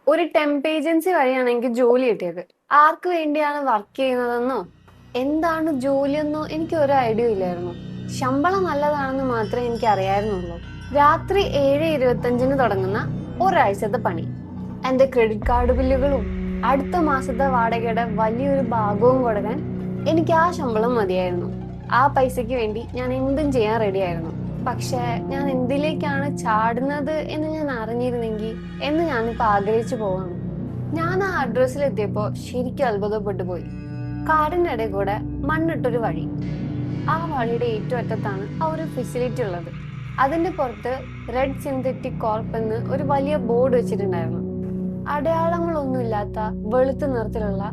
ഒരു temp agency വഴിയാണ് എനിക്ക് ജോലി കിട്ടിയത്. ആർക്ക് വേണ്ടിയാണ് വർക്ക് ചെയ്യുന്നതെന്നോ എന്താണ് ജോലിയെന്നോ എനിക്ക് ഒരു ഐഡിയ ഇല്ലായിരുന്നു. ശമ്പളം നല്ലതാണെന്ന് മാത്രമേ എനിക്ക് അറിയായിരുന്നുള്ളൂ. രാത്രി 7:25 തുടങ്ങുന്ന ഒരാഴ്ചത്തെ പണി. എന്റെ ക്രെഡിറ്റ് കാർഡ് ബില്ലുകളും അടുത്ത മാസത്തെ വാടകയുടെ വലിയൊരു ഭാഗവും കൊടുക്കാൻ എനിക്ക് ആ ശമ്പളം മതിയായിരുന്നു. ആ പൈസയ്ക്ക് വേണ്ടി ഞാൻ എന്തും ചെയ്യാൻ റെഡിയായിരുന്നു. പക്ഷെ ഞാൻ എന്തിലേക്കാണ് ചാടുന്നത് എന്ന് ഞാൻ അറിഞ്ഞിരുന്നെങ്കിൽ എന്ന് ഞാനിപ്പോ ആഗ്രഹിച്ചു പോവാണ്. ഞാൻ ആ അഡ്രസ്സിൽ എത്തിയപ്പോ ശരിക്കും അത്ഭുതപ്പെട്ടു പോയി. കാടിന്റെ ഇടയിൽ കൂടെ മണ്ണിട്ടൊരു വഴി. ആ വഴിയുടെ ഏറ്റവും അറ്റത്താണ് ആ ഒരു ഫെസിലിറ്റി ഉള്ളത്. അതിന്റെ പുറത്ത് റെഡ് സിന്തറ്റിക് കോർപ്പ് എന്ന് ഒരു വലിയ ബോർഡ് വെച്ചിട്ടുണ്ടായിരുന്നു. അടയാളങ്ങളൊന്നുമില്ലാത്ത വെളുത്ത നിറത്തിലുള്ള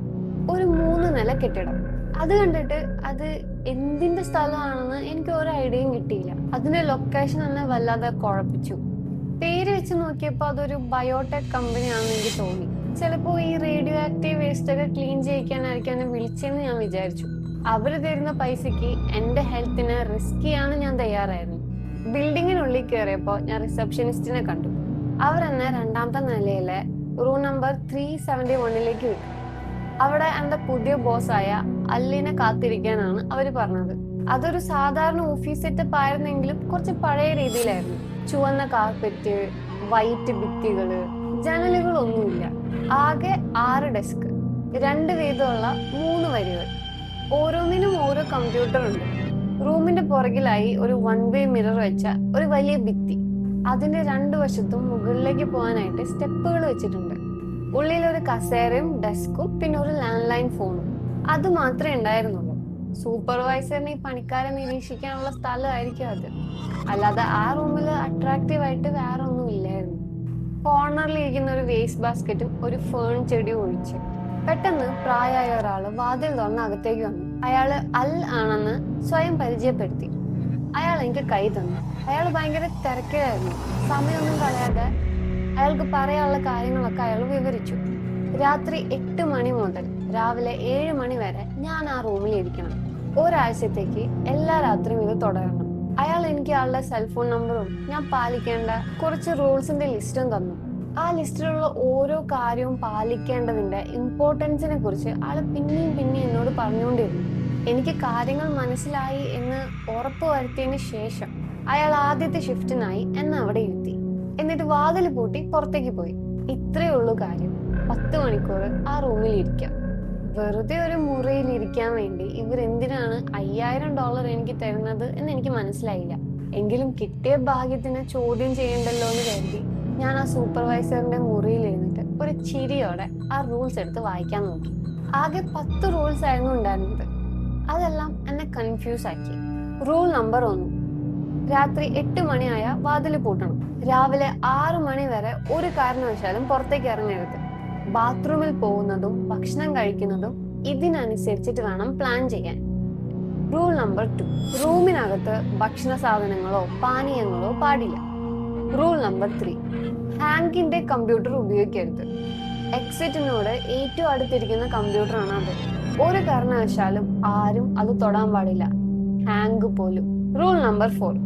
ഒരു 3 നില കെട്ടിടം. അത് കണ്ടിട്ട് അത് എന്തിന്റെ സ്ഥലമാണെന്ന് എനിക്ക് ഒരു ഐഡിയയും കിട്ടിയില്ല. അതിന്റെ ലൊക്കേഷൻ എന്നെ വല്ലാതെ കുഴപ്പിച്ചു. പേര് വെച്ച് നോക്കിയപ്പോ അതൊരു ബയോടെക് കമ്പനിയാണെന്ന് എനിക്ക് തോന്നി. ചിലപ്പോ ഈ റേഡിയോ ആക്റ്റീവ് വേസ്റ്റ് ഒക്കെ ക്ലീൻ ചെയ്യിക്കാനായിരിക്കും എന്നെ വിളിച്ചെന്ന് ഞാൻ വിചാരിച്ചു. അവര് തരുന്ന പൈസക്ക് എന്റെ ഹെൽത്തിന് റിസ്ക് ചെയ്യാനും ഞാൻ തയ്യാറായിരുന്നു. ബിൽഡിങ്ങിനുള്ളിൽ കയറിയപ്പോ ഞാൻ റിസപ്ഷനിസ്റ്റിനെ കണ്ടു. അവർ എന്നെ 2ാമത്തെ നിലയിലെ റൂം നമ്പർ 371 വിട്ടു. അവിടെ എന്റെ പുതിയ ബോസായ അല്ലിനെ കാത്തിരിക്കാനാണ് അവര് പറഞ്ഞത്. അതൊരു സാധാരണ ഓഫീസ് സെറ്റപ്പ് ആയിരുന്നെങ്കിലും കുറച്ച് പഴയ രീതിയിലായിരുന്നു. ചുവന്ന കാർപ്പറ്റ്, വൈറ്റ് ഭിത്തികള്, ജനലുകളൊന്നുമില്ല. ആകെ 6 ഡെസ്ക്, 2 വീതമുള്ള 3 വരികൾ. ഓരോന്നിനും ഓരോ കമ്പ്യൂട്ടർ ഉണ്ട്. റൂമിന്റെ പുറകിലായി ഒരു 1 വേ മിറർ വെച്ച ഒരു വലിയ ഭിത്തി. അതിന്റെ 2 വശത്തും മുകളിലേക്ക് പോകാനായിട്ട് സ്റ്റെപ്പുകൾ വെച്ചിട്ടുണ്ട്. ഉള്ളിൽ ഒരു കസേരയും ഡെസ്കും പിന്നെ ഒരു ലാൻഡ് ലൈൻ ഫോണും. അത് മാത്രമേ ഉണ്ടായിരുന്നുള്ളൂ. സൂപ്പർവൈസറിന് ഈ പണിക്കാരെ നിരീക്ഷിക്കാനുള്ള സ്ഥലമായിരിക്കും അത്. അല്ലാതെ ആ റൂമിൽ അട്രാക്റ്റീവ് ആയിട്ട് വേറെ ഒന്നും ഇല്ലായിരുന്നു. കോർണറിൽ ഇരിക്കുന്ന ഒരു വേസ്റ്റ് ബാസ്ക്കറ്റും ഒരു ഫേൺ ചെടിയും ഒഴിച്ച് പെട്ടെന്ന് പ്രായമായ ഒരാള് വാതിൽ തുറന്ന് അകത്തേക്ക് വന്നു. അയാള് അൽ ആണെന്ന് സ്വയം പരിചയപ്പെടുത്തി. അയാൾ എനിക്ക് കൈ തന്നു. അയാൾ ഭയങ്കര തിരക്കിലായിരുന്നു. സമയമൊന്നും കളയാതെ അയാൾക്ക് പറയാനുള്ള കാര്യങ്ങളൊക്കെ അയാൾ വിവരിച്ചു. രാത്രി 8 മണി മുതൽ രാവിലെ 7 മണി വരെ ഞാൻ ആ റൂമിൽ ഇരിക്കണം. ഒരാഴ്ചത്തേക്ക് എല്ലാ രാത്രിയും ഇത് തുടരണം. അയാൾ എനിക്ക് ആളുടെ സെൽഫോൺ നമ്പറും ഞാൻ പാലിക്കേണ്ട കുറച്ച് റൂൾസിന്റെ ലിസ്റ്റും തന്നു. ആ ലിസ്റ്റിലുള്ള ഓരോ കാര്യവും പാലിക്കേണ്ടതിന്റെ ഇമ്പോർട്ടൻസിനെ കുറിച്ച് ആള് പിന്നെയും എന്നോട് പറഞ്ഞുകൊണ്ടിരുന്നു. എനിക്ക് കാര്യങ്ങൾ മനസ്സിലായി എന്ന് ഉറപ്പ് വരുത്തിയതിന് ശേഷം അയാൾ ആദ്യത്തെ ഷിഫ്റ്റിനായി എന്നെ അവിടെ ഇരുത്തി. എന്നിട്ട് വാതിൽ പൂട്ടി പുറത്തേക്ക് പോയി. ഇത്രയേ ഉള്ളൂ കാര്യം. 10 മണിക്കൂർ ആ റൂമിൽ ഇരിക്കാം. വെറുതെ ഒരു മുറിയിൽ ഇരിക്കാൻ വേണ്ടി ഇവരെന്തിനാണ് $5000 എനിക്ക് തരുന്നത് എന്ന് എനിക്ക് മനസ്സിലായില്ല. എങ്കിലും കിട്ടിയ ഭാഗ്യത്തിന് ചോദ്യം ചെയ്യണ്ടല്ലോ എന്ന് കരുതി ഞാൻ ആ സൂപ്പർവൈസറിന്റെ മുറിയിൽ ഇരുന്നിട്ട് ഒരു ചിരിയോടെ ആ റൂൾസ് എടുത്ത് വായിക്കാൻ നോക്കി. ആകെ 10 റൂൾസ് ആയിരുന്നു ഉണ്ടായിരുന്നത്. അതെല്ലാം എന്നെ കൺഫ്യൂസ് ആക്കി. റൂൾ നമ്പർ 1: രാത്രി 8 മണിയായ വാതിൽ പൂട്ടണം. രാവിലെ 6 മണി വരെ ഒരു കാരണവശാലും പുറത്തേക്ക് ഇറങ്ങരുത്. ബാത്റൂമിൽ പോകുന്നതും ഭക്ഷണം കഴിക്കുന്നതും ഇതിനനുസരിച്ചിട്ട് വേണം പ്ലാൻ ചെയ്യാൻ. റൂൾ നമ്പർ 2: റൂമിനകത്ത് ഭക്ഷണ സാധനങ്ങളോ പാനീയങ്ങളോ പാടില്ല. റൂൾ നമ്പർ 3: ഹാങ്കിന്റെ കമ്പ്യൂട്ടർ ഉപയോഗിക്കരുത്. എക്സിറ്റിനോട് ഏറ്റവും അടുത്തിരിക്കുന്ന കമ്പ്യൂട്ടറാണ് അത്. ഒരു കാരണവശാലും ആരും അത് തൊടാൻ പാടില്ല, ഹാങ്ക് പോലും. റൂൾ നമ്പർ 4: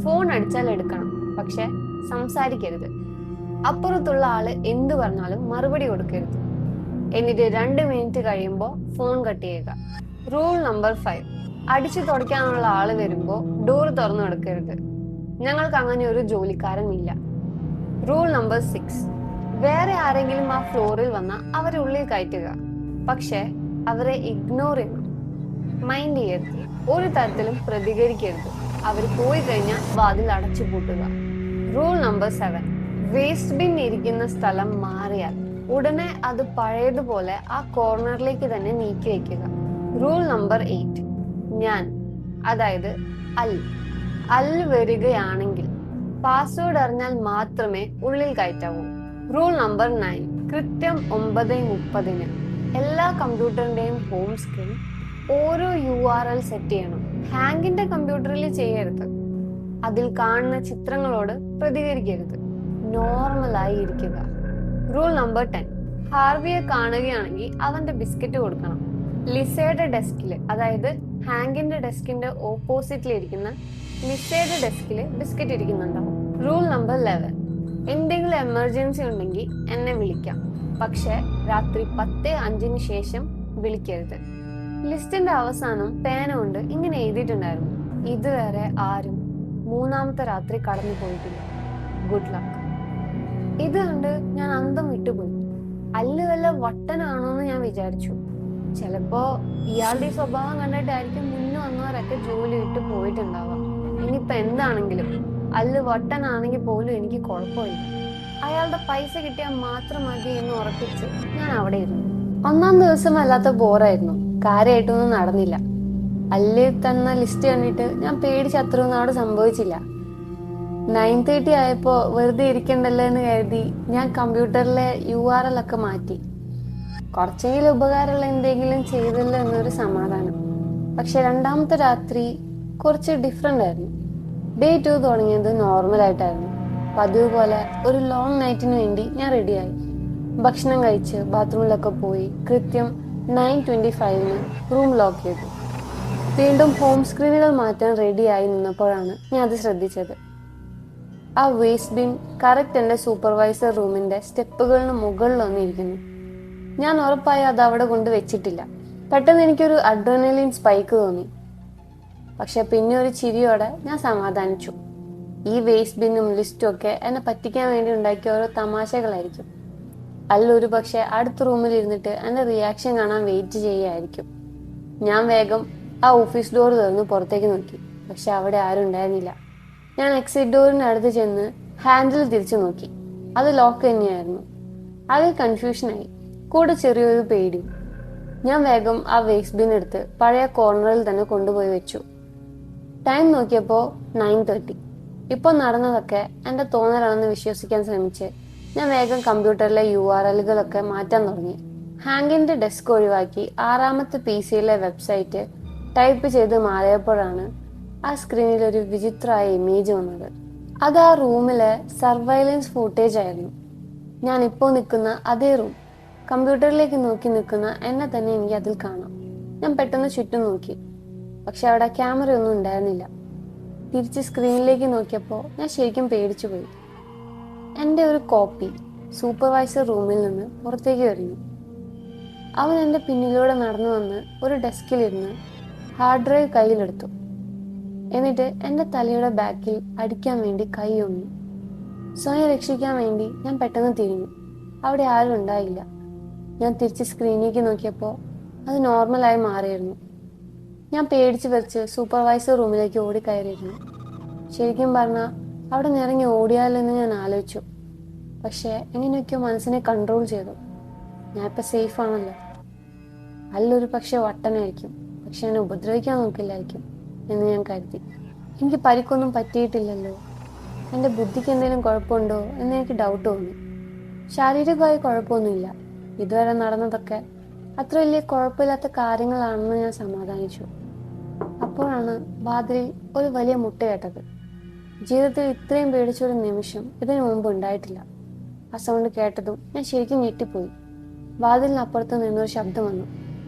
ഫോൺ അടിച്ചാൽ എടുക്കണം, പക്ഷെ സംസാരിക്കരുത്. അപ്പുറത്തുള്ള ആള് എന്തു പറഞ്ഞാലും മറുപടി കൊടുക്കരുത്. എന്നിട്ട് 2 മിനിറ്റ് കഴിയുമ്പോൾ ഫോൺ കട്ട് ചെയ്യുക. റൂൾ നമ്പർ 5: അടിച്ചു തുടയ്ക്കാനുള്ള ആള് വരുമ്പോ ഡോർ തുറന്നു കൊടുക്കരുത്. ഞങ്ങൾക്ക് അങ്ങനെ ഒരു ജോലിക്കാരൻ ഇല്ല. റൂൾ നമ്പർ 6: വേറെ ആരെങ്കിലും ആ ഫ്ലോറിൽ വന്നാൽ അവരെ ഉള്ളിൽ കയറ്റുക, പക്ഷെ അവരെ ഇഗ്നോർ ചെയ്യണം, മൈൻഡ് ചെയ്യരുത്. ഒരു തരത്തിലും പ്രതികരിക്കരുത്. അവർ പോയി കഴിഞ്ഞാൽ വാതിൽ അടച്ചു പൂട്ടുക. റൂൾ നമ്പർ 7: വേസ്റ്റ് ബിൻ ഇരിക്കുന്ന സ്ഥലം മാറിയാൽ ഉടനെ അത് പഴയതുപോലെ ആ കോർണറിലേക്ക് തന്നെ നീക്കി വയ്ക്കുക. റൂൾ നമ്പർ 8: ഞാൻ, അതായത് അൽ വരികയാണെങ്കിൽ പാസ്വേഡ് അറിഞ്ഞാൽ മാത്രമേ ഉള്ളിൽ കയറ്റാവൂ. റൂൾ നമ്പർ 9: കൃത്യം 9:30 എല്ലാ കമ്പ്യൂട്ടറിന്റെയും ഹോം സ്ക്രീൻ ഓരോ URL സെറ്റ് ചെയ്യണം. ഹാങ്കിന്റെ കമ്പ്യൂട്ടറിൽ ചെയ്യരുത്. അതിൽ കാണുന്ന ചിത്രങ്ങളോട് പ്രതികരിക്കരുത്. നോർമലായി ഇരിക്കുക. റൂൾ നമ്പർ 10: ഹാർവിയെ കാണുകയാണെങ്കിൽ അവന്റെ ബിസ്ക്കറ്റ് കൊടുക്കണം. ലിസയുടെ ഡെസ്കില്, അതായത് ഹാങ്കിന്റെ ഡെസ്കിന്റെ ഓപ്പോസിറ്റിൽ ഇരിക്കുന്ന ലിസയുടെ ഡെസ്കില് ബിസ്ക്കറ്റ് ഇരിക്കുന്നുണ്ടാവും. റൂൾ നമ്പർ 11: എന്തെങ്കിലും എമർജൻസി ഉണ്ടെങ്കിൽ എന്നെ വിളിക്കാം, പക്ഷെ രാത്രി 10:05 ശേഷം വിളിക്കരുത്. ലിസ്റ്റിന്റെ അവസാനം പേന കൊണ്ട് ഇങ്ങനെ എഴുതിയിട്ടുണ്ടായിരുന്നു: ഇതുവരെ ആരും മൂന്നാമത്തെ രാത്രി കടന്നു പോയിട്ടില്ല. Good luck. ഇത് കണ്ട് ഞാൻ അന്തം വിട്ടുപോയി. അല്ല് വല്ല വട്ടനാണോന്ന് ഞാൻ വിചാരിച്ചു. ചിലപ്പോ ഇയാളുടെ ഈ സ്വഭാവം കണ്ടിട്ടായിരിക്കും മുന്നേ വന്നവരൊക്കെ ജോലി വിട്ട് പോയിട്ടുണ്ടാവാം. ഇനിയിപ്പൊ എന്താണെങ്കിലും അല്ല് വട്ടനാണെങ്കിൽ പോലും എനിക്ക് കുഴപ്പമില്ല. അയാളുടെ പൈസ കിട്ടിയാൽ മാത്രം മതി എന്ന് ഉറപ്പിച്ച് ഞാൻ അവിടെ ഇരുന്നു. ഒന്നാം ദിവസം അല്ലാത്ത ബോറായിരുന്നു. കാര്യമായിട്ടൊന്നും നടന്നില്ല. അല്ല് തന്ന ലിസ്റ്റ് കണ്ടിട്ട് ഞാൻ പേടിച്ച് അത്രയൊന്നും സംഭവിച്ചില്ല. 9:30 ആയപ്പോ വെറുതെ ഇരിക്കണ്ടല്ലോ എന്ന് കരുതി ഞാൻ കമ്പ്യൂട്ടറിലെ URL ഒക്കെ മാറ്റി. കുറച്ചെങ്കിലും ഉപകാരമുള്ള എന്തെങ്കിലും ചെയ്തല്ലോ എന്നൊരു സമാധാനം. പക്ഷെ രണ്ടാമത്തെ രാത്രി കുറച്ച് ഡിഫറെന്റ് ആയിരുന്നു. ഡേ 2 തുടങ്ങിയത് നോർമലായിട്ടായിരുന്നു. പതിവ് പോലെ ഒരു ലോങ് നൈറ്റിന് വേണ്ടി ഞാൻ റെഡിയായി. ഭക്ഷണം കഴിച്ച് ബാത്റൂമിലൊക്കെ പോയി കൃത്യം 9:25 റൂം ലോക്ക് ചെയ്തു. വീണ്ടും ഹോം സ്ക്രീനുകൾ മാറ്റാൻ റെഡിയായി നിന്നപ്പോഴാണ് ഞാൻ അത് ശ്രദ്ധിച്ചത്. ആ വേസ്റ്റ് ബിൻ കറക്റ്റ് എൻ്റെ സൂപ്പർവൈസർ റൂമിന്റെ സ്റ്റെപ്പുകളിന് മുകളിലൊന്നും ഇരിക്കുന്നു. ഞാൻ ഉറപ്പായി അത് അവിടെ കൊണ്ട് വെച്ചിട്ടില്ല. പെട്ടെന്ന് എനിക്കൊരു അഡ്രിനലിൻ സ്പൈക്ക് തോന്നി. പക്ഷെ പിന്നെ ഒരു ചിരിയോടെ ഞാൻ സമാധാനിച്ചു. ഈ വേസ്റ്റ് ബിന്നും ലിസ്റ്റും ഒക്കെ എന്നെ പറ്റിക്കാൻ വേണ്ടി ഉണ്ടാക്കിയ ഓരോ തമാശകളായിരിക്കും. അല്ലൊരു പക്ഷെ അടുത്ത റൂമിൽ ഇരുന്നിട്ട് എന്റെ റിയാക്ഷൻ കാണാൻ വെയിറ്റ് ചെയ്യായിരിക്കും. ഞാൻ വേഗം ആ ഓഫീസ് ഡോർ തുറന്ന് പുറത്തേക്ക് നോക്കി. പക്ഷെ അവിടെ ആരും ഉണ്ടായിരുന്നില്ല. ഞാൻ എക്സിറ്റ് ഡോറിന്റെ അടുത്ത് ചെന്ന് ഹാൻഡിൽ തിരിച്ചു നോക്കി. അത് ലോക്ക് തന്നെയായിരുന്നു. അതിൽ കൺഫ്യൂഷനായി, കൂടെ ചെറിയൊരു പേടിയും. ഞാൻ വേഗം ആ വേസ്റ്റ് ബിൻ എടുത്ത് പഴയ കോർണറിൽ തന്നെ കൊണ്ടുപോയി വെച്ചു. ടൈം നോക്കിയപ്പോ 9:30. ഇപ്പൊ നടന്നതൊക്കെ എന്റെ തോന്നലാണെന്ന് വിശ്വസിക്കാൻ ശ്രമിച്ച് ഞാൻ വേഗം കമ്പ്യൂട്ടറിലെ URLകളൊക്കെ മാറ്റാൻ തുടങ്ങി. ഹാങ്കിന്റെ ഡെസ്ക് ഒഴിവാക്കി 6ാമത്തെ PC-യിലെ വെബ്സൈറ്റ് ടൈപ്പ് ചെയ്ത് മാറിയപ്പോഴാണ് ആ സ്ക്രീനിൽ ഒരു വിചിത്രമായ ഇമേജ് വന്നത്. അത് ആ റൂമിലെ സർവൈലൻസ് ഫുട്ടേജ് ആയിരുന്നു. ഞാൻ ഇപ്പോൾ നിൽക്കുന്ന അതേ റൂം. കമ്പ്യൂട്ടറിലേക്ക് നോക്കി നിൽക്കുന്ന എന്നെ തന്നെ എനിക്ക് അതിൽ കാണാം. ഞാൻ പെട്ടെന്ന് ചുറ്റും നോക്കി. പക്ഷെ അവിടെ ക്യാമറയൊന്നും ഉണ്ടായിരുന്നില്ല. തിരിച്ച് സ്ക്രീനിലേക്ക് നോക്കിയപ്പോൾ ഞാൻ ശരിക്കും പേടിച്ചു പോയി. എൻ്റെ ഒരു കോപ്പി സൂപ്പർവൈസർ റൂമിൽ നിന്ന് പുറത്തേക്ക് എറിഞ്ഞു. അവൻ എൻ്റെ പിന്നിലൂടെ നടന്നു വന്ന് ഒരു ഡെസ്കിലിരുന്ന് ഹാർഡ് ഡ്രൈവ് കയ്യിലെടുത്തു. എന്നിട്ട് എൻ്റെ തലയുടെ ബാക്കിൽ അടിക്കാൻ വേണ്ടി കൈ ഒന്നു. സ്വയം രക്ഷിക്കാൻ വേണ്ടി ഞാൻ പെട്ടെന്ന് തിരിഞ്ഞു. അവിടെ ആരും ഉണ്ടായില്ല. ഞാൻ തിരിച്ച് സ്ക്രീനിലേക്ക് നോക്കിയപ്പോൾ അത് നോർമലായി മാറിയിരുന്നു. ഞാൻ പേടിച്ച് വെച്ച് സൂപ്പർവൈസർ റൂമിലേക്ക് ഓടിക്കയറിയിരുന്നു. ശരിക്കും പറഞ്ഞാൽ അവിടെ നിറങ്ങി ഓടിയാലെന്ന് ഞാൻ ആലോചിച്ചു. പക്ഷെ എങ്ങനെയൊക്കെയോ മനസ്സിനെ കൺട്രോൾ ചെയ്തു. ഞാൻ ഇപ്പം സേഫ് ആണല്ലോ. അല്ലൊരു പക്ഷെ വട്ടനായിരിക്കും, പക്ഷെ എന്നെ ഉപദ്രവിക്കാൻ നോക്കില്ലായിരിക്കും എന്ന് ഞാൻ കരുതി. എനിക്ക് പരിക്കൊന്നും പറ്റിയിട്ടില്ലല്ലോ, എൻ്റെ ബുദ്ധിക്ക് എന്തെങ്കിലും കുഴപ്പമുണ്ടോ എന്ന് എനിക്ക് ഡൗട്ട് തോന്നി. ശാരീരികമായി കുഴപ്പമൊന്നുമില്ല. ഇതുവരെ നടന്നതൊക്കെ അത്ര വലിയ കുഴപ്പമില്ലാത്ത കാര്യങ്ങളാണെന്ന് ഞാൻ സമാധാനിച്ചു. അപ്പോഴാണ് വാതിലിൽ ഒരു വലിയ മുട്ട കേട്ടത്. ജീവിതത്തിൽ ഇത്രയും പേടിച്ചൊരു നിമിഷം ഇതിനു മുമ്പ് ഉണ്ടായിട്ടില്ല. ആ സൗണ്ട് കേട്ടതും ഞാൻ ശരിക്കും ഞെട്ടിപ്പോയി. വാതിലിനപ്പുറത്ത് നിന്നൊരു ശബ്ദം വന്നു: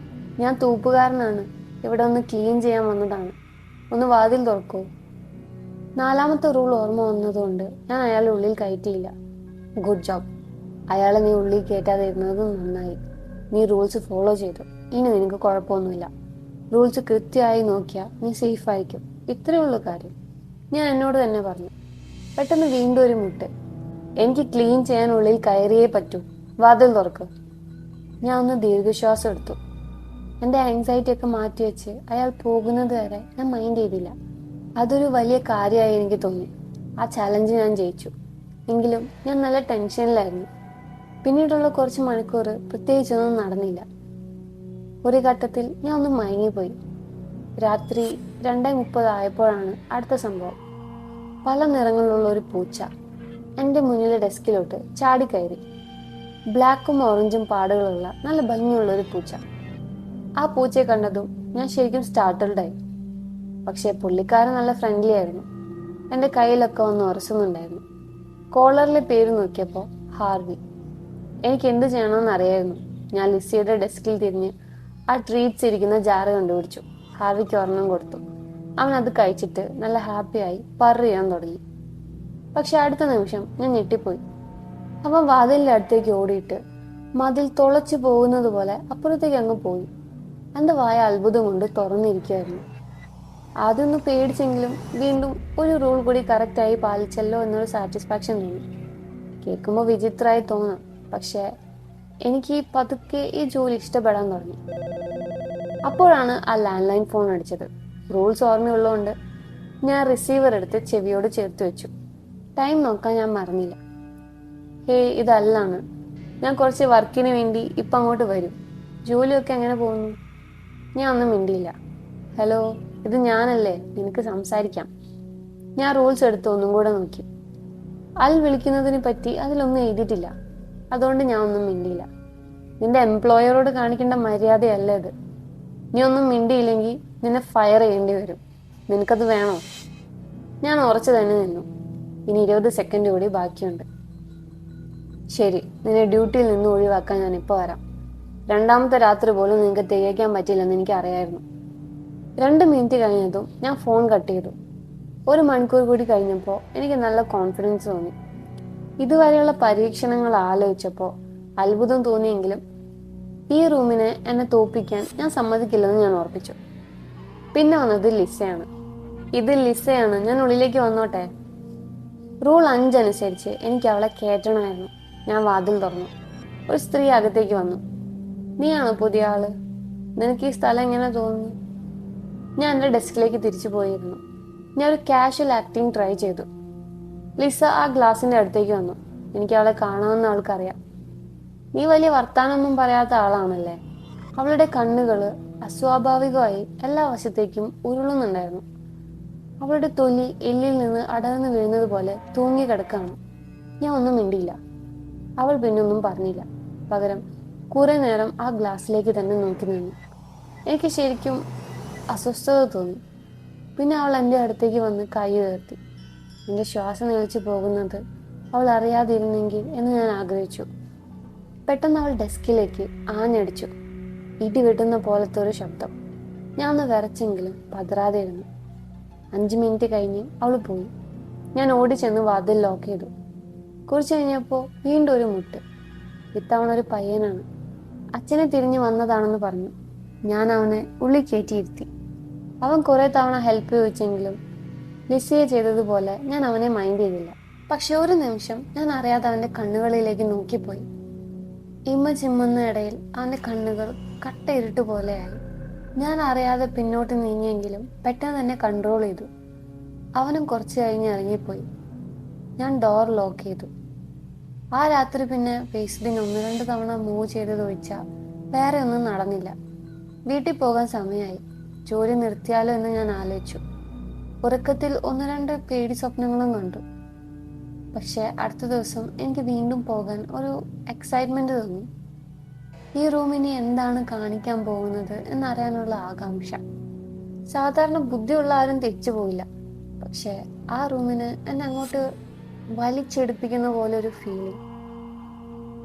ഞാൻ തൂപ്പുകാരനാണ്, ഇവിടെ ഒന്ന് ക്ലീൻ ചെയ്യാൻ വന്നതാണ്, ഒന്ന് വാതിൽ തുറക്കൂ. 4ാമത്തെ റൂൾ ഓർമ്മ വന്നതുകൊണ്ട് ഞാൻ അയാളെ ഉള്ളിൽ കയറ്റിയില്ല. Good job. അയാളെ നീ ഉള്ളിൽ കയറ്റാതെ ഇരുന്നതും നന്നായി. നീ റൂൾസ് ഫോളോ ചെയ്തു. ഇനി നിനക്ക് കുഴപ്പമൊന്നുമില്ല. റൂൾസ് കൃത്യമായി നോക്കിയാൽ നീ സേഫ് ആയിരിക്കും. ഇത്രയേ ഉള്ളൂ കാര്യം, ഞാൻ എന്നോട് തന്നെ പറഞ്ഞു. പെട്ടെന്ന് വീണ്ടും ഒരു മുട്ട്. എനിക്ക് ക്ലീൻ ചെയ്യാൻ ഉള്ളിൽ കയറിയേ പറ്റൂ, വാതിൽ തുറക്ക്. ഞാൻ ഒന്ന് ദീർഘശ്വാസം എടുത്തു. എൻ്റെ ആങ്സൈറ്റി ഒക്കെ മാറ്റിവെച്ച് അയാൾ പോകുന്നത് വരെ ഞാൻ മൈൻഡ് ചെയ്തില്ല. അതൊരു വലിയ കാര്യമായി എനിക്ക് തോന്നി. ആ ചലഞ്ച് ഞാൻ ജയിച്ചു. എങ്കിലും ഞാൻ നല്ല ടെൻഷനിലായിരുന്നു. പിന്നീടുള്ള കുറച്ച് മണിക്കൂർ പ്രത്യേകിച്ചൊന്നും നടന്നില്ല. ഒരു ഘട്ടത്തിൽ ഞാൻ ഒന്ന് മയങ്ങിപ്പോയി. രാത്രി 2:30 ആയപ്പോഴാണ് അടുത്ത സംഭവം. പല നിറങ്ങളിലുള്ള ഒരു പൂച്ച എൻ്റെ മുന്നിലെ ഡെസ്കിലോട്ട് ചാടിക്കയറി. ബ്ലാക്കും ഓറഞ്ചും പാടുകളുള്ള നല്ല ഭംഗിയുള്ള ഒരു പൂച്ച. ആ പൂച്ചയെ കണ്ടതും ഞാൻ ശരിക്കും സ്റ്റാർട്ടൽഡായി. പക്ഷെ പുള്ളിക്കാരൻ നല്ല ഫ്രണ്ട്ലി ആയിരുന്നു. എൻ്റെ കയ്യിലൊക്കെ വന്ന് ഉറസുന്നുണ്ടായിരുന്നു. കോളറിലെ പേര് നോക്കിയപ്പോൾ ഹാർവി. എനിക്ക് എന്ത് ചെയ്യണമെന്ന് അറിയായിരുന്നു. ഞാൻ ലിസിയുടെ ഡെസ്കിൽ തിരിഞ്ഞ് ആ ട്രീറ്റ്സ് ഇരിക്കുന്ന ജാറ് കണ്ടുപിടിച്ചു. ഹാർവിക്ക് ഒരെണ്ണം കൊടുത്തു. അവൻ അത് കഴിച്ചിട്ട് നല്ല ഹാപ്പിയായി പർ ചെയ്യാൻ തുടങ്ങി. പക്ഷെ അടുത്ത നിമിഷം ഞാൻ ഞെട്ടിപ്പോയി. അവൻ വാതിലിന്റെ അടുത്തേക്ക് ഓടിയിട്ട് മതിൽ തുളച്ചു പോകുന്നത് പോലെ അപ്പുറത്തേക്ക് അങ്ങ് പോയി. എന്റെ വായ അത്ഭുതം കൊണ്ട് തുറന്നിരിക്കുമായിരുന്നു. ആദ്യമൊന്ന് പേടിച്ചെങ്കിലും വീണ്ടും ഒരു റൂൾ കൂടി കറക്റ്റായി പാലിച്ചല്ലോ എന്നൊരു സാറ്റിസ്ഫാക്ഷൻ തോന്നി. കേൾക്കുമ്പോൾ വിചിത്രമായി തോന്നാം, പക്ഷെ എനിക്ക് പതുക്കെ ഈ ജോലി ഇഷ്ടപ്പെടാൻ തുടങ്ങി. അപ്പോഴാണ് ആ ലാൻഡ് ലൈൻ ഫോൺ അടിച്ചത്. റൂൾസ് ഓർമ്മയുള്ളതുകൊണ്ട് ഞാൻ റിസീവർ എടുത്ത് ചെവിയോട് ചേർത്ത് വെച്ചു. ടൈം നോക്കാൻ ഞാൻ മറന്നില്ല. ഹേയ്, ഇതല്ലാണ്. ഞാൻ കുറച്ച് വർക്കിന് വേണ്ടി ഇപ്പം അങ്ങോട്ട് വരും. ജോലിയൊക്കെ എങ്ങനെ പോകുന്നു? ഞാൻ ഒന്നും മിണ്ടിയില്ല. ഹലോ, ഇത് ഞാനല്ലേ, നിനക്ക് സംസാരിക്കാം. ഞാൻ റൂൾസ് എടുത്ത് ഒന്നും കൂടെ നോക്കി. വിളിക്കുന്നതിനെ പറ്റി അതിലൊന്നും എഴുതിയിട്ടില്ല. അതുകൊണ്ട് ഞാൻ ഒന്നും മിണ്ടിയില്ല. നിന്റെ എംപ്ലോയറോട് കാണിക്കേണ്ട മര്യാദയല്ല ഇത്. നീ ഒന്നും മിണ്ടിയില്ലെങ്കിൽ നിന്നെ ഫയർ ചെയ്യേണ്ടി വരും. നിനക്കത് വേണോ? ഞാൻ ഉറച്ചു തന്നെ നിന്നു. ഇനി 20 സെക്കൻഡ് കൂടി ബാക്കിയുണ്ട്. ശരി, നിന്നെ ഡ്യൂട്ടിയിൽ നിന്ന് ഒഴിവാക്കാൻ ഞാൻ ഇപ്പോൾ വരാം. രണ്ടാമത്തെ രാത്രി പോലും നിനക്ക് തികയ്ക്കാൻ പറ്റില്ലെന്ന് എനിക്ക് അറിയായിരുന്നു. 2 മിനിറ്റ് കഴിഞ്ഞതും ഞാൻ ഫോൺ കട്ട് ചെയ്തു. 1 മണിക്കൂർ കൂടി കഴിഞ്ഞപ്പോൾ എനിക്ക് നല്ല കോൺഫിഡൻസ് തോന്നി. ഇതുവരെയുള്ള പരീക്ഷണങ്ങൾ ആലോചിച്ചപ്പോൾ അത്ഭുതം തോന്നിയെങ്കിലും ഈ റൂമിനെ എന്നെ തോൽപ്പിക്കാൻ ഞാൻ സമ്മതിക്കില്ലെന്ന് ഞാൻ ഉറപ്പിച്ചു. പിന്നെ വന്നത് ലിസയാണ്. ഇത് ലിസയാണ്. ഞാൻ ഉള്ളിലേക്ക് വന്നോട്ടെ? റൂൾ 5 അനുസരിച്ച് എനിക്ക് അവളെ കയറ്റണമായിരുന്നു. ഞാൻ വാതിൽ തുറന്നു. ഒരു സ്ത്രീ അകത്തേക്ക് വന്നു. നീയാണോ പുതിയ ആള്? നിനക്ക് ഈ സ്ഥലം എങ്ങനെ തോന്നുന്നു? ഞാൻ എൻ്റെ ഡെസ്കിലേക്ക് തിരിച്ചു പോയിരുന്നു. ഞാൻ ഒരു കാഷ്വൽ ആക്ടിങ് ട്രൈ ചെയ്തു. ലിസ ആ ഗ്ലാസിന്റെ അടുത്തേക്ക് വന്നു. എനിക്ക് അവളെ കാണാമെന്ന് അവൾക്കറിയാം. നീ വലിയ വർത്താനൊന്നും പറയാത്ത ആളാണല്ലേ? അവളുടെ കണ്ണുകള് അസ്വാഭാവികമായി എല്ലാ വശത്തേക്കും ഉരുളുന്നുണ്ടായിരുന്നു. അവളുടെ തൊലി എല്ലിൽ നിന്ന് അടർന്നു വീഴുന്നത് പോലെ തൂങ്ങി കിടക്കാണ്. ഞാൻ ഒന്നും മിണ്ടിയില്ല. അവൾ പിന്നൊന്നും പറഞ്ഞില്ല. പകരം കുറെ നേരം ആ ഗ്ലാസ്സിലേക്ക് തന്നെ നോക്കി നിന്നു. എനിക്ക് ശരിക്കും അസ്വസ്ഥത തോന്നി. പിന്നെ അവൾ എൻ്റെ അടുത്തേക്ക് വന്ന് കൈ ഉയർത്തി. എൻ്റെ ശ്വാസം നിലച്ചു പോകുന്നത് അവൾ അറിയാതിരുന്നെങ്കിൽ എന്ന് ഞാൻ ആഗ്രഹിച്ചു. പെട്ടെന്ന് അവൾ ഡെസ്കിലേക്ക് ആഞ്ഞടിച്ചു. ഇടി വെട്ടുന്ന പോലത്തെ ഒരു ശബ്ദം. ഞാൻ ഒന്ന് വിറച്ചെങ്കിലും പതറാതെ ഇരുന്നു. 5 മിനിറ്റ് കഴിഞ്ഞ് അവൾ പോയി. ഞാൻ ഓടിച്ചെന്ന് വാതിൽ ലോക്ക് ചെയ്തു. കുറച്ച് കഴിഞ്ഞപ്പോൾ വീണ്ടും ഒരു മുട്ട്. ഇത്തവണ ഒരു പയ്യനാണ്. അച്ഛനെ തിരിഞ്ഞു വന്നതാണെന്ന് പറഞ്ഞു. ഞാൻ അവനെ ഉള്ളിൽ കയറ്റിയിരുത്തി. അവൻ കുറെ തവണ ഹെൽപ്പ് ചോദിച്ചെങ്കിലും ലിസിയെ ചെയ്തതുപോലെ ഞാൻ അവനെ മൈൻഡ് ചെയ്തില്ല. പക്ഷെ ഒരു നിമിഷം ഞാൻ അറിയാതെ അവന്റെ കണ്ണുകളിലേക്ക് നോക്കിപ്പോയി. ഇമ്മ ചിമ്മുന്ന ഇടയിൽ അവന്റെ കണ്ണുകൾ കട്ട ഇരുട്ട് പോലെയായി. ഞാൻ അറിയാതെ പിന്നോട്ട് നീങ്ങിയെങ്കിലും പെട്ടെന്ന് തന്നെ കൺട്രോൾ ചെയ്തു. അവനും കുറച്ച് കഴിഞ്ഞ് ഇറങ്ങിപ്പോയി. ഞാൻ ഡോർ ലോക്ക് ചെയ്തു. ആ രാത്രി പിന്നെ വേസ്റ്റ് 1-2 തവണ മൂവ് ചെയ്തതൊഴിച്ചാൽ വേറെ ഒന്നും നടന്നില്ല. വീട്ടിൽ പോകാൻ സമയമായി. ജോലി നിർത്തിയാലോ എന്ന് ഞാൻ ആലോചിച്ചു. ഉറക്കത്തിൽ 1-2 പേടി സ്വപ്നങ്ങളും കണ്ടു. പക്ഷെ അടുത്ത ദിവസം എനിക്ക് വീണ്ടും പോകാൻ ഒരു എക്സൈറ്റ്മെന്റ് തോന്നി. ഈ റൂമിനെ എന്താണ് കാണിക്കാൻ പോകുന്നത് എന്നറിയാനുള്ള ആകാംക്ഷ. സാധാരണ ബുദ്ധിയുള്ള ആരും തെച്ചു പോയില്ല. പക്ഷെ ആ റൂമിന് എന്നെ അങ്ങോട്ട് വലിച്ചെടുപ്പിക്കുന്ന പോലെ ഒരു ഫീലിംഗ്.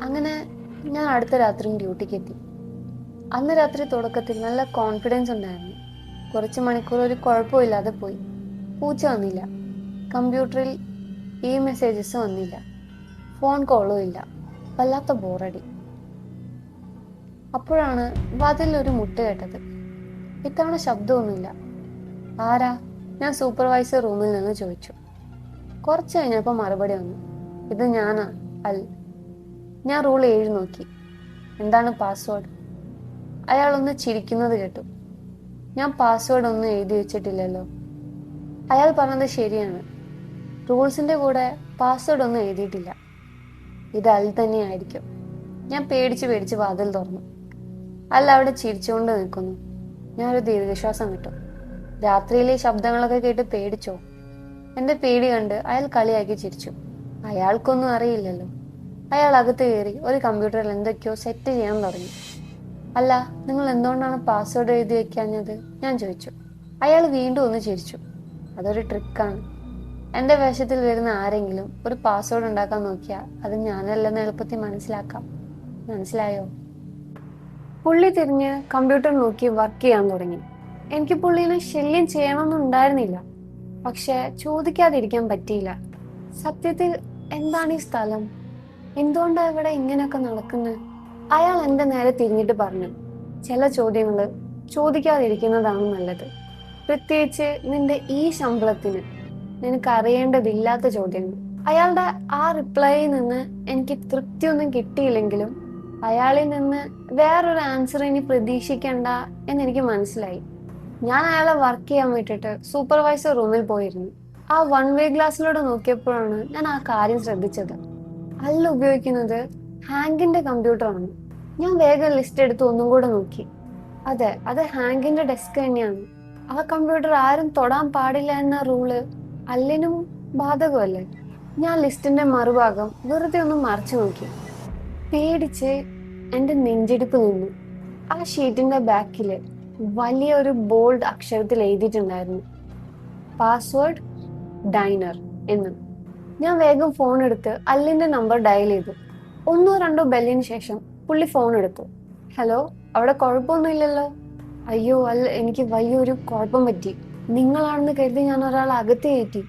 അങ്ങനെ ഞാൻ അടുത്ത രാത്രിയും ഡ്യൂട്ടിക്ക് എത്തി. അന്ന് രാത്രി തുടക്കത്തിൽ നല്ല കോൺഫിഡൻസ് ഉണ്ടായിരുന്നു. കുറച്ച് മണിക്കൂർ ഒരു കുഴപ്പമില്ലാതെ പോയി. പൂച്ച വന്നില്ല. കമ്പ്യൂട്ടറിൽ മെസ്സേജസ് വന്നില്ല. ഫോൺ കോളും ഇല്ല. വല്ലാത്ത ബോറടി. അപ്പോഴാണ് വാതിലൊരു മുട്ട് കേട്ടത്. ഇത്തവണ ശബ്ദമൊന്നുമില്ല. ആരാ? ഞാൻ സൂപ്പർവൈസർ റൂമിൽ നിന്ന് ചോദിച്ചു. കുറച്ച് കഴിഞ്ഞപ്പോൾ മറുപടി വന്നു. ഇത് ഞാനാ, അൽ. ഞാൻ റൂൾ 7 നോക്കി. എന്താണ് പാസ്വേഡ്? അയാളൊന്ന് ചിരിക്കുന്നത് കേട്ടു. ഞാൻ പാസ്വേഡ് ഒന്നും എഴുതി വെച്ചിട്ടില്ലല്ലോ. അയാൾ പറഞ്ഞത് ശരിയാണ്. റൂൾസിന്റെ കൂടെ പാസ്വേഡ് ഒന്നും എഴുതിയിട്ടില്ല. ഇത് അൽ തന്നെയായിരിക്കും. ഞാൻ പേടിച്ച് വാതിൽ തുറന്നു. അൽ അവിടെ ചിരിച്ചുകൊണ്ട് നിൽക്കുന്നു. ഞാനൊരു ദീർഘശ്വാസം വിട്ടു. രാത്രിയിലെ ശബ്ദങ്ങളൊക്കെ കേട്ട് പേടിച്ചോ? എന്റെ പേടി കണ്ട് അയാൾ കളിയാക്കി ചിരിച്ചു. അയാൾക്കൊന്നും അറിയില്ലല്ലോ. അയാൾ അകത്ത് കയറി ഒരു കമ്പ്യൂട്ടറിൽ എന്തൊക്കെയോ സെറ്റ് ചെയ്യാൻ തുടങ്ങി. അല്ല, നിങ്ങൾ എന്തുകൊണ്ടാണ് പാസ്വേഡ് എഴുതി വെക്കാഞ്ഞത്? ഞാൻ ചോദിച്ചു. അയാൾ വീണ്ടും ഒന്ന് ചിരിച്ചു. അതൊരു ട്രിക്കാണ്. എന്റെ വേഷത്തിൽ വരുന്ന ആരെങ്കിലും ഒരു പാസ്വേഡ് ഉണ്ടാക്കാൻ നോക്കിയാൽ അത് ഞാനല്ലെന്ന് എളുപ്പത്തിൽ മനസ്സിലാക്കാം. മനസ്സിലായോ? പുള്ളി തിരിഞ്ഞ് കമ്പ്യൂട്ടർ നോക്കി വർക്ക് ചെയ്യാൻ തുടങ്ങി. എനിക്ക് പുള്ളിനെ ശല്യം ചെയ്യണമെന്നുണ്ടായിരുന്നില്ല. പക്ഷെ ചോദിക്കാതിരിക്കാൻ പറ്റിയില്ല. സത്യത്തിൽ എന്താണ് ഈ സ്ഥലം? എന്തുകൊണ്ടാണ് ഇവിടെ ഇങ്ങനെയൊക്കെ നടക്കുന്നത്? അയാൾ എന്റെ നേരെ തിരിഞ്ഞിട്ട് പറഞ്ഞു, ചില ചോദ്യങ്ങൾ ചോദിക്കാതിരിക്കുന്നതാണ് നല്ലത്. പ്രത്യേകിച്ച് നിന്റെ ഈ ശമ്പളത്തിന് നിനക്ക് അറിയേണ്ടതില്ലാത്ത ചോദ്യങ്ങൾ. അയാളുടെ ആ റിപ്ലൈയിൽ നിന്ന് എനിക്ക് തൃപ്തിയൊന്നും കിട്ടിയില്ലെങ്കിലും അയാളിൽ നിന്ന് വേറൊരു ആൻസർ ഇനി പ്രതീക്ഷിക്കണ്ട എന്നെനിക്ക് മനസ്സിലായി. ഞാൻ അയാളെ വർക്ക് ചെയ്യാൻ വിട്ടിട്ട് സൂപ്പർവൈസർ റൂമിൽ പോയിരുന്നു. ആ വൺ വേ ഗ്ലാസ്സിലൂടെ നോക്കിയപ്പോഴാണ് ഞാൻ ആ കാര്യം ശ്രദ്ധിച്ചത്. അല്ല ഉപയോഗിക്കുന്നത് ഹാങ്കിന്റെ കമ്പ്യൂട്ടറാണ്. ഞാൻ വേഗം ലിസ്റ്റ് എടുത്ത് ഒന്നും കൂടെ നോക്കി. അതെ, അത് ഹാങ്കിന്റെ ഡെസ്ക് തന്നെയാണ്. ആ കമ്പ്യൂട്ടർ ആരും തൊടാൻ പാടില്ല എന്ന റൂള് അല്ലിനും ബാധകമല്ലേ? ഞാൻ ലിസ്റ്റിന്റെ മറുഭാഗം വെറുതെ ഒന്ന് മറച്ചു നോക്കി. പേടിച്ച് എന്റെ നെഞ്ചിടിപ്പ് നിന്നു. ആ ഷീറ്റിന്റെ ബാക്കില് വലിയ ഒരു ബോൾഡ് അക്ഷരത്തിൽ എഴുതിയിട്ടുണ്ടായിരുന്നു, പാസ്വേഡ് ഡൈനർ എന്ന്. ഞാൻ വേഗം ഫോൺ എടുത്ത് അല്ലിന്റെ നമ്പർ ഡയൽ ചെയ്തു. ഒന്നോ രണ്ടോ ബെല്ലിന് ശേഷം പുള്ളി ഫോൺ എടുത്തു. ഹലോ, അവിടെ കുഴപ്പമൊന്നുമില്ലല്ലോ? അയ്യോ അല്ല, എനിക്ക് വലിയൊരു കുഴപ്പം പറ്റി. നിങ്ങളാണെന്ന് കരുതി ഞാൻ ഒരാൾ അകത്ത് കയറ്റി.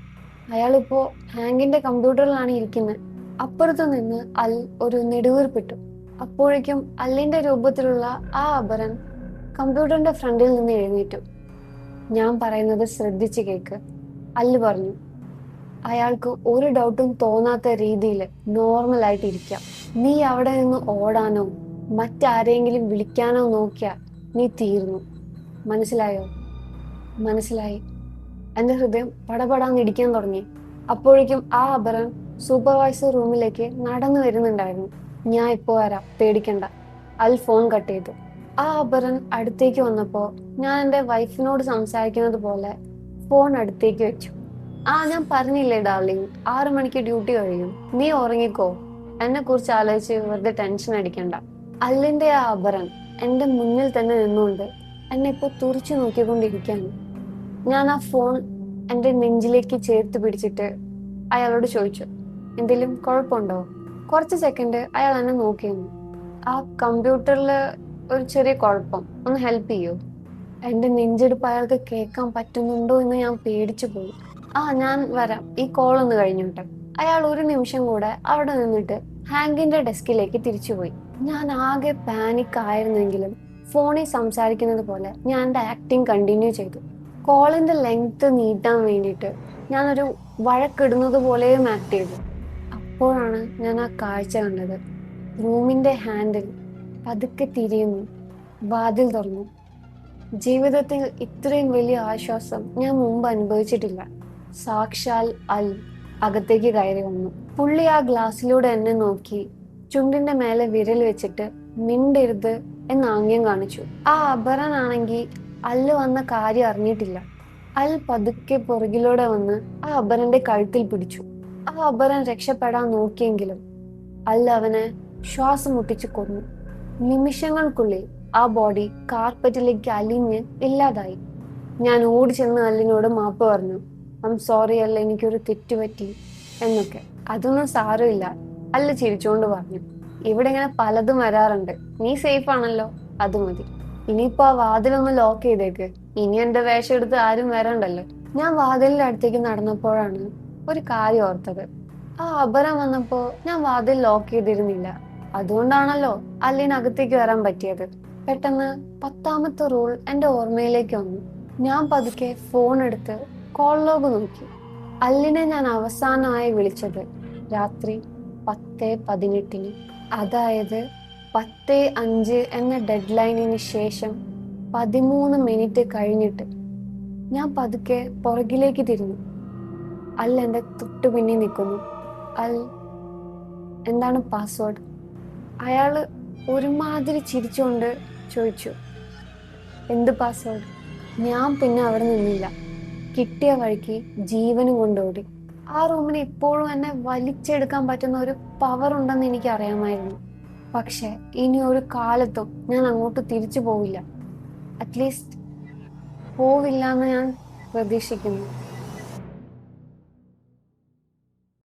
അയാളിപ്പോ ഹാങ്കിന്റെ കമ്പ്യൂട്ടറിലാണ് ഇരിക്കുന്നത്. അപ്പുറത്തു നിന്ന് അൽ ഒരു നെടുവീർപ്പിട്ടു. അപ്പോഴേക്കും അല്ലിന്റെ രൂപത്തിലുള്ള ആ അപരൻ കമ്പ്യൂട്ടറിന്റെ ഫ്രണ്ടിൽ നിന്ന് എഴുന്നേറ്റു. ഞാൻ പറയുന്നത് ശ്രദ്ധിച്ച് കേക്ക്, അല്ല് പറഞ്ഞു. അയാൾക്ക് ഒരു ഡൗട്ടും തോന്നാത്ത രീതിയിൽ നോർമൽ ആയിട്ട് ഇരിക്കാം. നീ അവിടെ നിന്ന് ഓടാനോ മറ്റാരെങ്കിലും വിളിക്കാനോ നോക്കിയാ നീ തീർന്നു. മനസ്സിലായോ? മനസ്സിലായി. എന്റെ ഹൃദയം പടപടാന്നിടിക്കാൻ തുടങ്ങി. അപ്പോഴേക്കും ആ അപരൻ സൂപ്പർവൈസർ റൂമിലേക്ക് നടന്നു വരുന്നുണ്ടായിരുന്നു. ഞാൻ ഇപ്പോ വരാം, പേടിക്കണ്ട. അൽ ഫോൺ കട്ട് ചെയ്തു. ആ അപരൻ അടുത്തേക്ക് വന്നപ്പോ ഞാൻ എന്റെ വൈഫിനോട് സംസാരിക്കുന്നത് പോലെ ഫോൺ അടുത്തേക്ക് വെച്ചു. ഞാൻ പറഞ്ഞില്ലേ ഡാർലിംഗ്, 6 മണിക്ക് ഡ്യൂട്ടി കഴിയും, നീ ഉറങ്ങിക്കോ. എന്നെ കുറിച്ച് ആലോചിച്ച് വെറുതെ ടെൻഷൻ അടിക്കണ്ട. അല്ലിന്റെ ആ അപരൻ എന്റെ മുന്നിൽ തന്നെ നിന്നുകൊണ്ട് എന്നെ ഇപ്പൊ തുറിച്ചു നോക്കിക്കൊണ്ടിരിക്കാണ്. ഞാൻ ആ ഫോൺ എന്റെ നെഞ്ചിലേക്ക് ചേർത്ത് പിടിച്ചിട്ട് അയാളോട് ചോദിച്ചു, എന്തെങ്കിലും കുഴപ്പമുണ്ടോ? കുറച്ച് സെക്കൻഡ് അയാൾ എന്നെ നോക്കിയിരുന്നു. ആ കമ്പ്യൂട്ടറിൽ ഒരു ചെറിയ കുഴപ്പം, ഒന്ന് ഹെൽപ്പ് ചെയ്യൂ? എന്റെ നെഞ്ചെടുപ്പ് അയാൾക്ക് കേൾക്കാൻ പറ്റുന്നുണ്ടോ എന്ന് ഞാൻ പേടിച്ചു പോയി. ഞാൻ വരാം, ഈ കോൾ ഒന്ന് കഴിഞ്ഞോട്ടെ. അയാൾ ഒരു നിമിഷം കൂടെ അവിടെ നിന്നിട്ട് ഹാങ്കിന്റെ ഡെസ്കിലേക്ക് തിരിച്ചുപോയി. ഞാൻ ആകെ പാനിക് ആയിരുന്നെങ്കിലും ഫോണിൽ സംസാരിക്കുന്നത് പോലെ ഞാൻ എന്റെ ആക്ടിങ് കണ്ടിന്യൂ ചെയ്തു. കോളിന്റെ ലെങ്ത് നീട്ടാൻ വേണ്ടിയിട്ട് ഞാനൊരു വഴക്കിടുന്നത് പോലെയും ആക്ട് ചെയ്തു. അപ്പോഴാണ് ഞാൻ ആ കാഴ്ച കണ്ടത്. റൂമിന്റെ ഹാൻഡിൽ പതുക്കെ തിരിയുന്നു, വാതിൽ തുറന്നു. ജീവിതത്തിൽ ഇത്രയും വലിയ ആശ്വാസം ഞാൻ മുമ്പ് അനുഭവിച്ചിട്ടില്ല. സാക്ഷാൽ അൽ അകത്തേക്ക് കയറി വന്നു. പുള്ളി ആ ഗ്ലാസ്സിലൂടെ എന്നെ നോക്കി ചുണ്ടിന്റെ മേലെ വിരൽ വെച്ചിട്ട് മിണ്ടരുത് എന്ന് ആംഗ്യം കാണിച്ചു. ആ അപരനാണെങ്കിൽ അല്ല് വന്ന കാര്യം അറിഞ്ഞിട്ടില്ല. അൽ പതുക്കെ പുറകിലൂടെ വന്ന് ആ അപരന്റെ കഴുത്തിൽ പിടിച്ചു. ആ അപരൻ രക്ഷപ്പെടാൻ നോക്കിയെങ്കിലും അൽ അവനെ ശ്വാസം മുട്ടിച്ച് കൊന്നു. നിമിഷങ്ങൾക്കുള്ളിൽ ആ ബോഡി കാർപ്പറ്റിലേക്ക് അലിഞ്ഞ് ഇല്ലാതായി. ഞാൻ ഓടി ചെന്ന് അല്ലിനോട് മാപ്പ് പറഞ്ഞു. സോറി അല്ല, എനിക്കൊരു തെറ്റുപറ്റി എന്നൊക്കെ. അതൊന്നും സാരമില്ല, അല്ല ചിരിച്ചുകൊണ്ട് പറഞ്ഞു. ഇവിടെ ഇങ്ങനെ പലതും വരാറുണ്ട്, നീ സേഫ് ആണല്ലോ, അത് മതി. ഇനിയിപ്പോ ആ വാതിലൊന്ന് ലോക്ക് ചെയ്തേക്ക്, ഇനി എന്റെ വേഷം എടുത്ത് ആരും വരണ്ടല്ലോ. ഞാൻ വാതിലിന്റെ അടുത്തേക്ക് നടന്നപ്പോഴാണ് ഒരു കാര്യം ഓർത്തത്. ആ അപരം വന്നപ്പോ ഞാൻ വാതിൽ ലോക്ക് ചെയ്തിരുന്നില്ല. അതുകൊണ്ടാണല്ലോ അല്ലിനകത്തേക്ക് വരാൻ പറ്റിയത്. പെട്ടെന്ന് 10ാമത്തെ റൂൾ എന്റെ ഓർമ്മയിലേക്ക് വന്നു. ഞാൻ പതുക്കെ ഫോൺ എടുത്ത് കോൾ ലോഗ് നോക്കി. അല്ലിനെ ഞാൻ അവസാനമായി വിളിച്ചത് രാത്രി 10:18. അതായത് 10:05 എന്ന ഡെഡ് ലൈനിന് ശേഷം 13 മിനിറ്റ് കഴിഞ്ഞിട്ട്. ഞാൻ പതുക്കെ പുറകിലേക്ക് തിരിഞ്ഞു. അൽ എന്റെ തൊട്ടു പിന്നിൽ നിൽക്കുന്നു. അൽ, എന്താണ് പാസ്വേഡ്? അയാള് ഒരുമാതിരി ചിരിച്ചുകൊണ്ട് ചോദിച്ചു, എന്ത് പാസ്വേഡ്? ഞാൻ പിന്നെ അവിടെ നിന്നില്ല. കിട്ടിയ വഴിക്ക് ജീവനും കൊണ്ടോടി. ആ റൂമിന് ഇപ്പോഴും എന്നെ വലിച്ചെടുക്കാൻ പറ്റുന്ന ഒരു പവർ ഉണ്ടെന്ന് എനിക്ക് അറിയാമായിരുന്നു. പക്ഷെ ഇനി ഒരു കാലത്തും ഞാൻ അങ്ങോട്ട് തിരിച്ചു പോവില്ല. അറ്റ്ലീസ്റ്റ് പോവില്ല എന്ന് ഞാൻ പ്രതീക്ഷിക്കുന്നു.